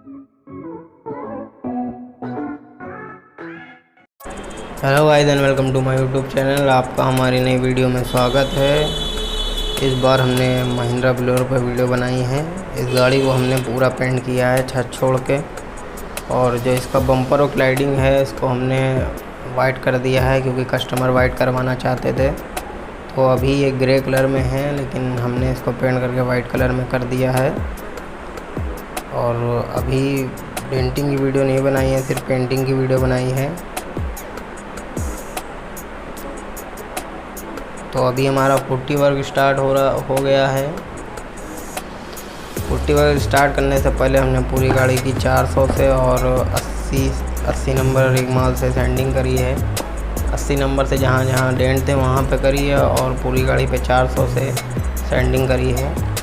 Hello guys and welcome to my YouTube channel. आपका हमारी नई वीडियो में स्वागत है। इस बार हमने महिंद्रा बोलेरो पर वीडियो बनाई है। इस गाड़ी को हमने पूरा पेंट किया है छत छोड़ के, और जो इसका बम्पर और क्लाइडिंग है इसको हमने वाइट कर दिया है क्योंकि कस्टमर वाइट करवाना चाहते थे। तो अभी ये ग्रे कलर में है, लेकिन हमने इसको पेंट करके वाइट कलर में कर दिया है। और अभी डेंटिंग की वीडियो नहीं बनाई है, सिर्फ पेंटिंग की वीडियो बनाई है। तो अभी हमारा पुट्टी वर्क स्टार्ट हो गया है। पुट्टी वर्क स्टार्ट करने से पहले हमने पूरी गाड़ी की 400 से और 80 नंबर रिगमाल से सैंडिंग करी है। 80 नंबर से जहाँ जहाँ डेंट थे वहाँ पे करी है, और पूरी गाड़ी पे 400 से सैंडिंग करी है।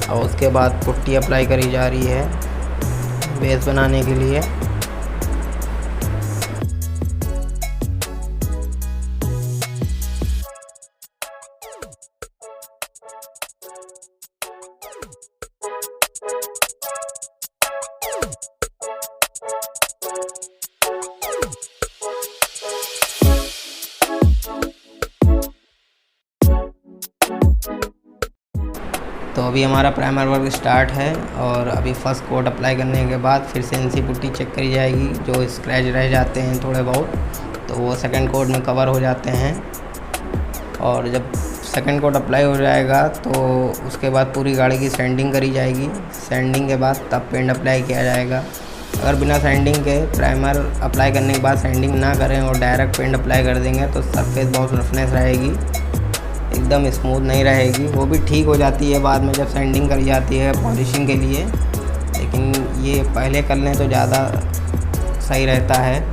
और उसके बाद पुट्टी अप्लाई करी जा रही है बेस बनाने के लिए। तो अभी हमारा प्राइमर वर्क स्टार्ट है, और अभी फर्स्ट कोट अप्लाई करने के बाद फिर से इनसी पुट्टी चेक करी जाएगी। जो स्क्रैच रह जाते हैं थोड़े बहुत, तो वो सेकंड कोट में कवर हो जाते हैं। और जब सेकंड कोट अप्लाई हो जाएगा तो उसके बाद पूरी गाड़ी की सैंडिंग करी जाएगी। सैंडिंग के बाद तब पेंट अप्लाई किया जाएगा। अगर बिना सैंडिंग के प्राइमर अप्लाई करने के बाद सैंडिंग ना करें और डायरेक्ट पेंट अप्लाई कर देंगे तो सरफेस बहुत रफनेस रहेगी, एकदम स्मूथ नहीं रहेगी। वो भी ठीक हो जाती है बाद में जब सैंडिंग करी जाती है पॉलिशिंग के लिए, लेकिन ये पहले कर लें तो ज़्यादा सही रहता है।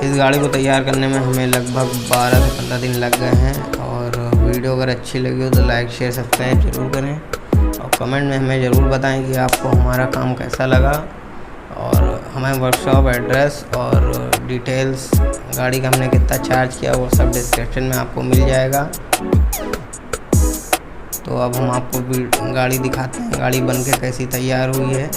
इस गाड़ी को तैयार करने में हमें लगभग 12 से 15 दिन लग गए हैं। और वीडियो अगर अच्छी लगी हो तो लाइक शेयर सब्सक्राइब जरूर करें और कमेंट में हमें ज़रूर बताएं कि आपको हमारा काम कैसा लगा। और हमें वर्कशॉप एड्रेस और डिटेल्स गाड़ी का हमने कितना चार्ज किया वो सब डिस्क्रिप्शन में आपको मिल जाएगा। तो अब हम आपको गाड़ी दिखाते हैं गाड़ी बन के कैसी तैयार हुई है।